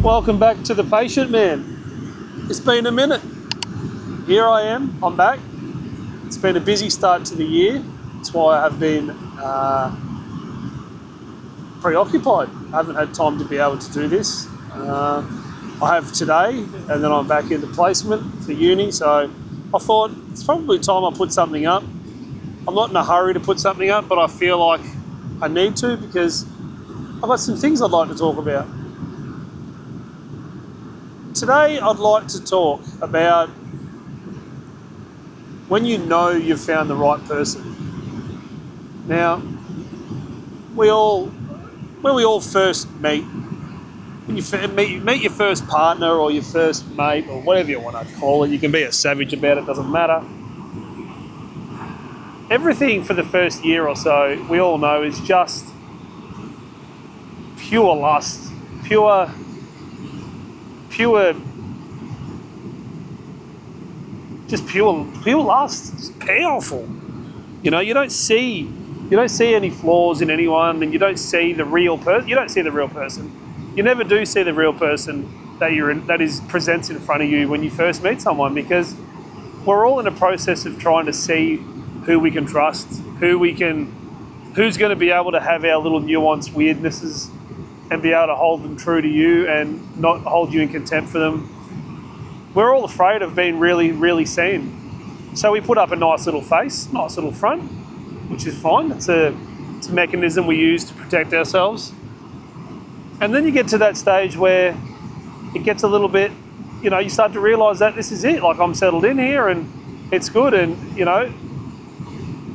Welcome back to The Patient Man. It's been a minute. Here I am, I'm back. It's been a busy start to the year. That's why I have been preoccupied. I haven't had time to be able to do this. I have today, and then I'm back into placement for uni, so I thought it's probably time I put something up. I'm not in a hurry to put something up, but I feel like I need to because I've got some things I'd like to talk about. Today I'd like to talk about when you know you've found the right person. Now, when we all first meet, when you meet your first partner or your first mate or whatever you want to call it, you can be a savage about it, doesn't matter. Everything for the first year or so, we all know, is just pure lust, pure lust. It's powerful. You know, you don't see any flaws in anyone, and you don't see the real person. You don't see the real person. You never do see the real person that presents in front of you when you first meet someone, because we're all in a process of trying to see who we can trust, who's going to be able to have our little nuanced weirdnesses and be able to hold them true to you and not hold you in contempt for them. We're all afraid of being really, really seen. So we put up a nice little face, nice little front, which is fine. It's a mechanism we use to protect ourselves. And then you get to that stage where it gets a little bit, you start to realise that this is it. Like, I'm settled in here and it's good. And,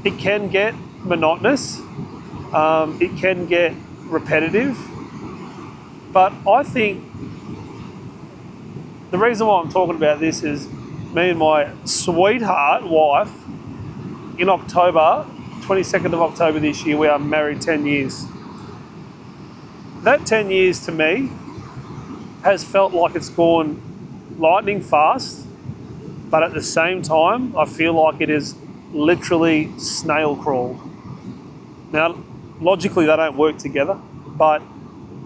it can get monotonous. It can get repetitive. But I think the reason why I'm talking about this is me and my sweetheart wife, in October, 22nd of October this year, we are married 10 years. That 10 years to me has felt like it's gone lightning fast, but at the same time, I feel like it is literally snail crawled. Now, logically, they don't work together, but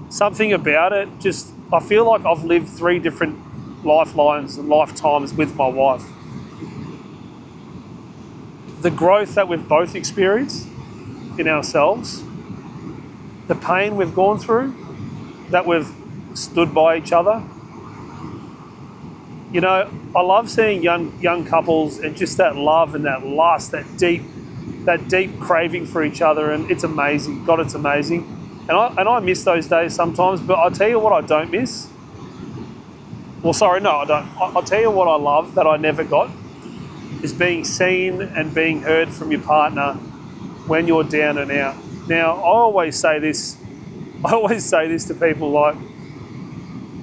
something about it I feel like I've lived 3 different lifelines and lifetimes with my wife. The growth that we've both experienced in ourselves, the pain we've gone through, that we've stood by each other. I love seeing young couples and just that love and that lust, that deep craving for each other, and it's amazing. God, it's amazing. And I miss those days sometimes, but I'll tell you what I don't miss. Well, sorry, no, I don't. I'll tell you what I love that I never got is being seen and being heard from your partner when you're down and out. Now, I always say this to people, like,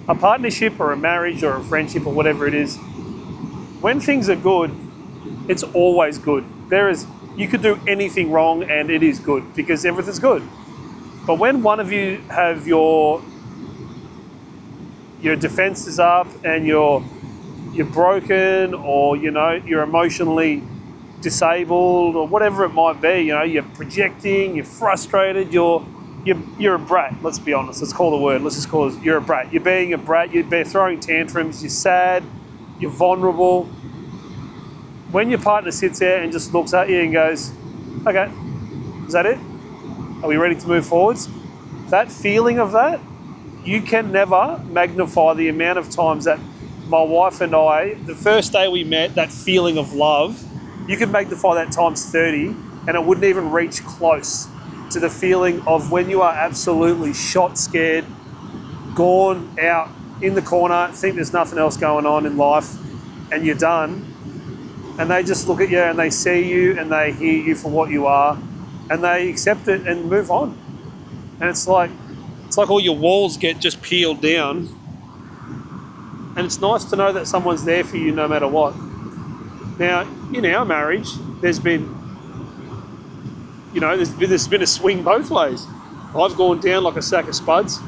a partnership or a marriage or a friendship or whatever it is, when things are good, it's always good. You could do anything wrong and it is good because everything's good. But when one of you have your defenses up and you're broken, or you're emotionally disabled, or whatever it might be, you're projecting, you're frustrated, you're a brat. Let's be honest. Let's call the word. Let's just call it. You're a brat. You're being a brat. You're throwing tantrums. You're sad. You're vulnerable. When your partner sits there and just looks at you and goes, "Okay, is that it? Are we ready to move forwards?" That feeling of that, you can never magnify the amount of times that my wife and I, the first day we met, that feeling of love, you could magnify that times 30 and it wouldn't even reach close to the feeling of when you are absolutely shot, scared, gone out in the corner, think there's nothing else going on in life, and you're done. And they just look at you and they see you and they hear you for what you are, and they accept it and move on. And it's like all your walls get just peeled down. And it's nice to know that someone's there for you no matter what. Now, in our marriage, there's been a swing both ways. I've gone down like a sack of spuds,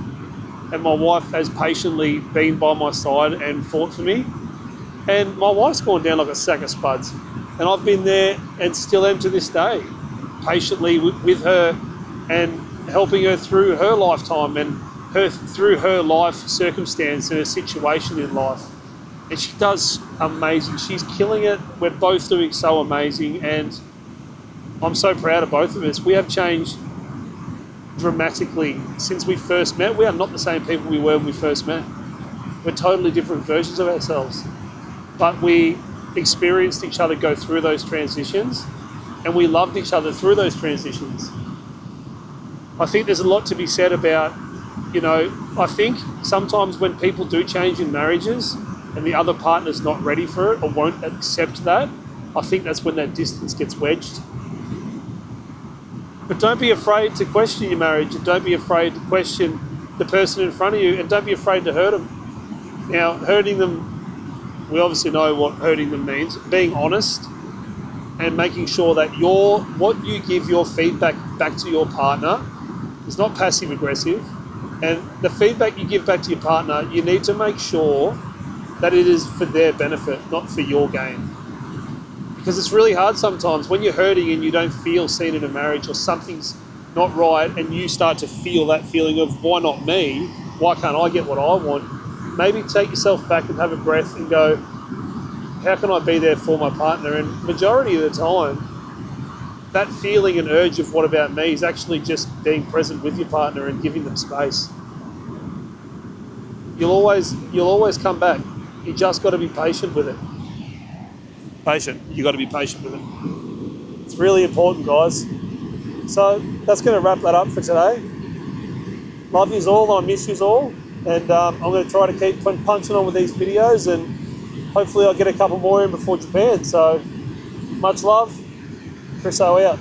and my wife has patiently been by my side and fought for me. And my wife's gone down like a sack of spuds, and I've been there and still am to this day, patiently with her and helping her through her lifetime and through her life circumstance and her situation in life. And she does amazing. She's killing it. We're both doing so amazing, and I'm so proud of both of us. We have changed dramatically since we first met. We are not the same people we were when we first met. We're totally different versions of ourselves. But we experienced each other go through those transitions, and we loved each other through those transitions. I think there's a lot to be said about, I think sometimes when people do change in marriages and the other partner's not ready for it or won't accept that, I think that's when that distance gets wedged. But don't be afraid to question your marriage, and don't be afraid to question the person in front of you, and don't be afraid to hurt them. Now, hurting them, we obviously know what hurting them means. Being honest and making sure that what you give your feedback back to your partner is not passive aggressive. And the feedback you give back to your partner, you need to make sure that it is for their benefit, not for your gain. Because it's really hard sometimes when you're hurting and you don't feel seen in a marriage, or something's not right, and you start to feel that feeling of, why not me? Why can't I get what I want? Maybe take yourself back and have a breath and go, how can I be there for my partner? And majority of the time, that feeling and urge of what about me is actually just being present with your partner and giving them space. You'll always come back. You just got to be patient with it. You got to be patient with it. It's really important, guys. So that's going to wrap that up for today. Love yous all, I miss yous all, and I'm going to try to keep punching on with these videos, and hopefully I'll get a couple more in before Japan. So much love. Chris O out.